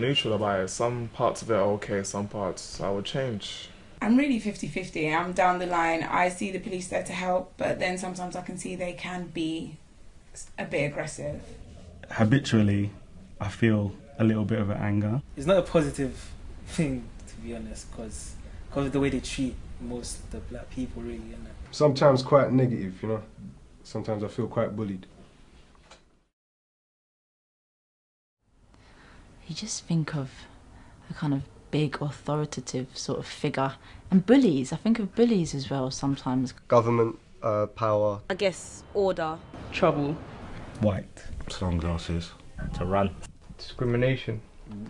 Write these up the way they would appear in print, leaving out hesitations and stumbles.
neutral about it. Some parts of it are okay, some parts I would change. I'm really 50-50. I'm down the line. I see the police there to help, but then sometimes I can see they can be a bit aggressive. Habitually, I feel a little bit of an anger. It's not a positive thing, to be honest, because of the way they treat most of the black people, really, isn't it? Sometimes quite negative, you know. Sometimes I feel quite bullied. You just think of a kind of big authoritative sort of figure. And bullies, I think of bullies as well sometimes. Government, power. I guess order. Trouble. White. Sunglasses. To run. Discrimination.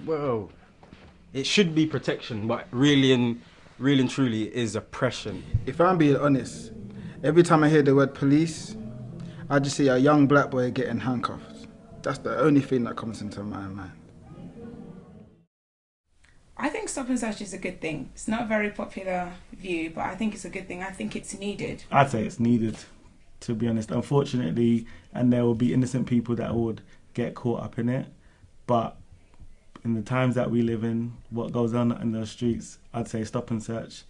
Well, it should be protection, but really and truly it is oppression. If I'm being honest, every time I hear the word police, I just see a young black boy getting handcuffed. That's the only thing that comes into my mind. I think stop and search is a good thing. It's not a very popular view, but I think it's a good thing. I think it's needed. I'd say it's needed, to be honest. Unfortunately, and there will be innocent people that would get caught up in it, but in the times that we live in, what goes on in those streets, I'd say stop and search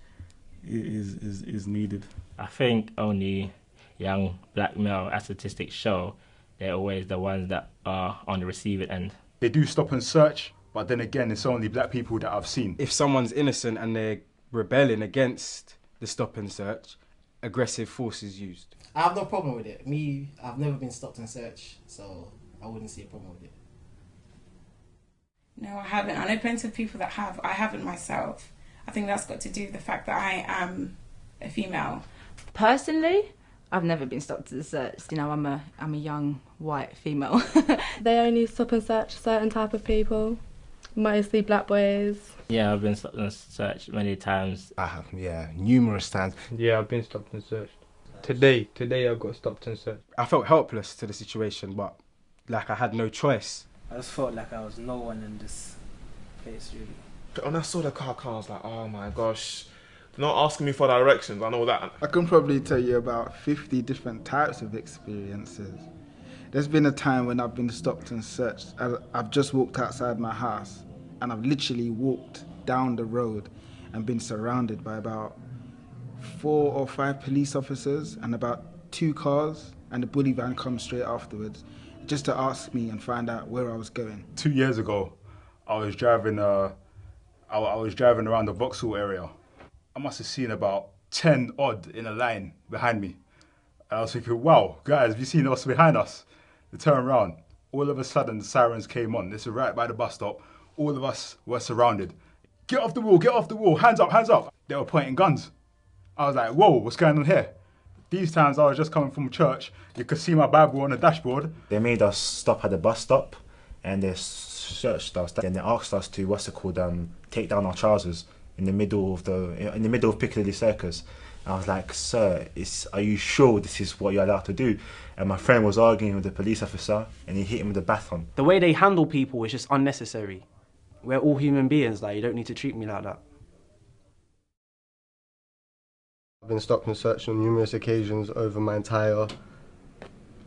is needed. I think only young black male, as statistics show, they're always the ones that are on the receiving end. They do stop and search, but then again, it's only black people that I've seen. If someone's innocent and they're rebelling against the stop and search, aggressive force is used. I have no problem with it. I've never been stopped and searched, so I wouldn't see a problem with it. No, I haven't. I know plenty of people that have. I haven't myself. I think that's got to do with the fact that I am a female. Personally, I've never been stopped and searched. You know, I'm a young white female. They only stop and search certain type of people, mostly black boys. Yeah, I've been stopped and searched many times. I have, yeah, numerous times. Yeah, I've been stopped and searched. Today I got stopped and searched. I felt helpless to the situation, but like I had no choice. I just felt like I was no one in this place, really. When I saw the car, I was like, oh my gosh. They're not asking me for directions, I know that. I can probably tell you about 50 different types of experiences. There's been a time when I've been stopped and searched. I've just walked outside my house and I've literally walked down the road and been surrounded by about 4 or 5 police officers and about 2 cars, and the bully van comes straight afterwards just to ask me and find out where I was going. 2 years ago, I was driving around the Vauxhall area. I must have seen about 10 odd in a line behind me. And I was thinking, wow, guys, have you seen what's behind us? They turned around. All of a sudden, the sirens came on. This is right by the bus stop. All of us were surrounded. Get off the wall, hands up, hands up. They were pointing guns. I was like, whoa, what's going on here? These times I was just coming from church. You could see my Bible on the dashboard. They made us stop at the bus stop and they searched us. Then they asked us to, take down our trousers in the middle of Piccadilly Circus. And I was like, sir, are you sure this is what you're allowed to do? And my friend was arguing with the police officer and he hit him with a baton. The way they handle people is just unnecessary. We're all human beings, like, you don't need to treat me like that. I've been stopped and searched on numerous occasions over my entire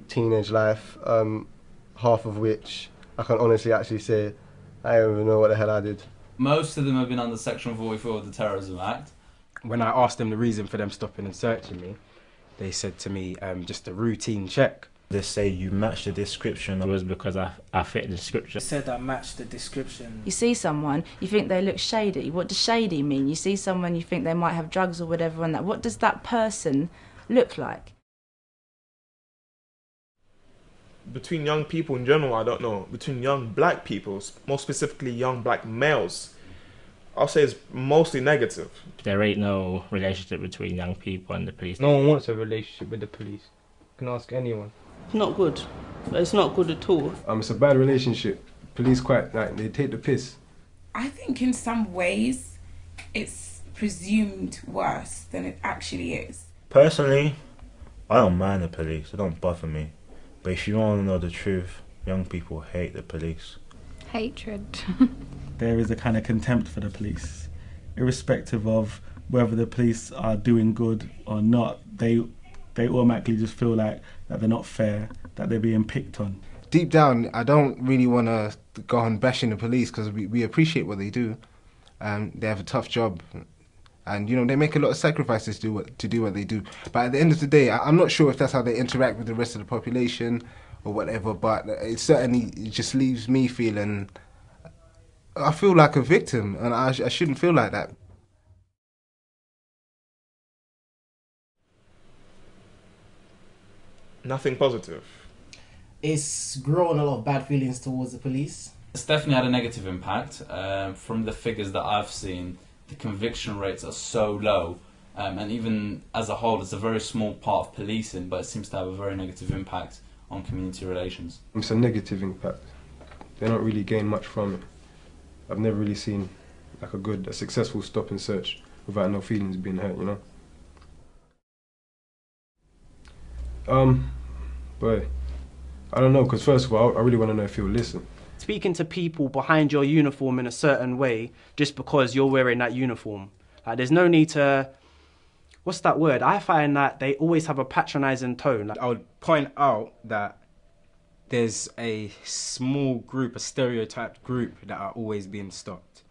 teenage life, half of which I can honestly actually say I don't even know what the hell I did. Most of them have been under Section 44 of the Terrorism Act. When I asked them the reason for them stopping and searching me, they said to me, just a routine check. They say you match the description. It was because I fit the description. They said I matched the description. You see someone, you think they look shady. What does shady mean? You see someone, you think they might have drugs or whatever on that. What does that person look like? Between young people in general, I don't know. Between young black people, more specifically young black males, I'll say it's mostly negative. There ain't no relationship between young people and the police. No one wants a relationship with the police. You can ask anyone. It's not good. It's not good at all. It's a bad relationship. Police quite, they take the piss. I think in some ways it's presumed worse than it actually is. Personally, I don't mind the police. They don't bother me. But if you want to know the truth, young people hate the police. Hatred. There is a kind of contempt for the police. Irrespective of whether the police are doing good or not, they automatically just feel like that they're not fair, that they're being picked on. deep down, I don't really want to go on bashing the police because we appreciate what they do. They have a tough job, and they make a lot of sacrifices to do what they do. But at the end of the day, I'm not sure if that's how they interact with the rest of the population or whatever. But it just leaves me feeling. I feel like a victim, and I shouldn't feel like that. Nothing positive. It's grown a lot of bad feelings towards the police. It's definitely had a negative impact. From the figures that I've seen, the conviction rates are so low, and even as a whole, it's a very small part of policing, but it seems to have a very negative impact on community relations. It's a negative impact. They don't really gain much from it. I've never really seen like a successful stop and search without no feelings being hurt, But I don't know, because first of all, I really want to know if you'll listen. Speaking to people behind your uniform in a certain way just because you're wearing that uniform. Like, there's no need to... What's that word? I find that they always have a patronising tone. I would point out that there's a small group, a stereotyped group that are always being stopped.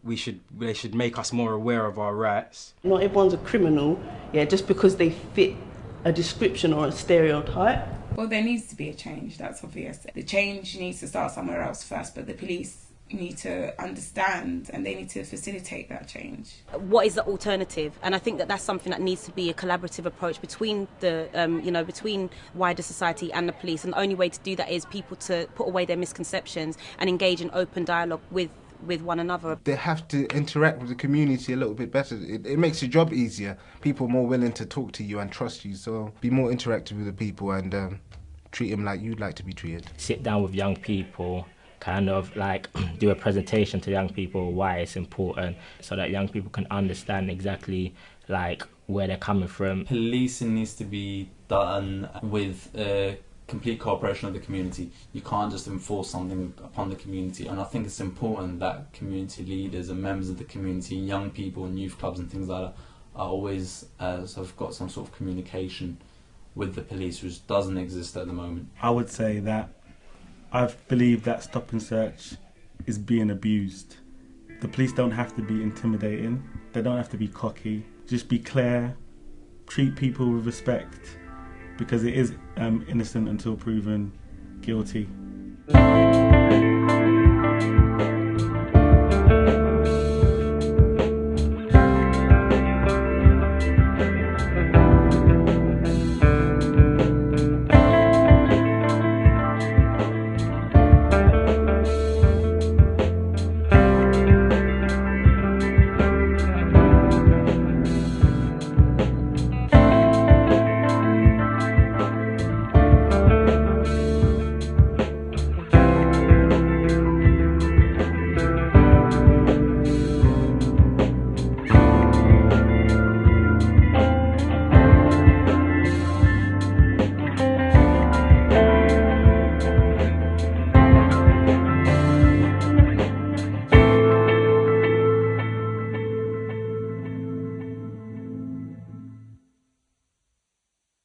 They should make us more aware of our rights. Not everyone's a criminal, just because they fit a description or a stereotype. Well, there needs to be a change, that's obvious. The change needs to start somewhere else first, but the police need to understand and they need to facilitate that change. What is the alternative? And I think that that's something that needs to be a collaborative approach between the, between wider society and the police. And the only way to do that is people to put away their misconceptions and engage in open dialogue with one another. They have to interact with the community a little bit better. It makes your job easier. People are more willing to talk to you and trust you. So be more interactive with the people and treat them like you'd like to be treated. Sit down with young people, kind of like do a presentation to young people why it's important, so that young people can understand exactly like where they're coming from. Policing needs to be done with complete cooperation of the community. You can't just enforce something upon the community, and I think it's important that community leaders and members of the community, young people and youth clubs and things like that are always have got some sort of communication with the police, which doesn't exist at the moment. I would say that I believe that stop and search is being abused. The police don't have to be intimidating, they don't have to be cocky, just be clear, treat people with respect, because it is innocent until proven guilty.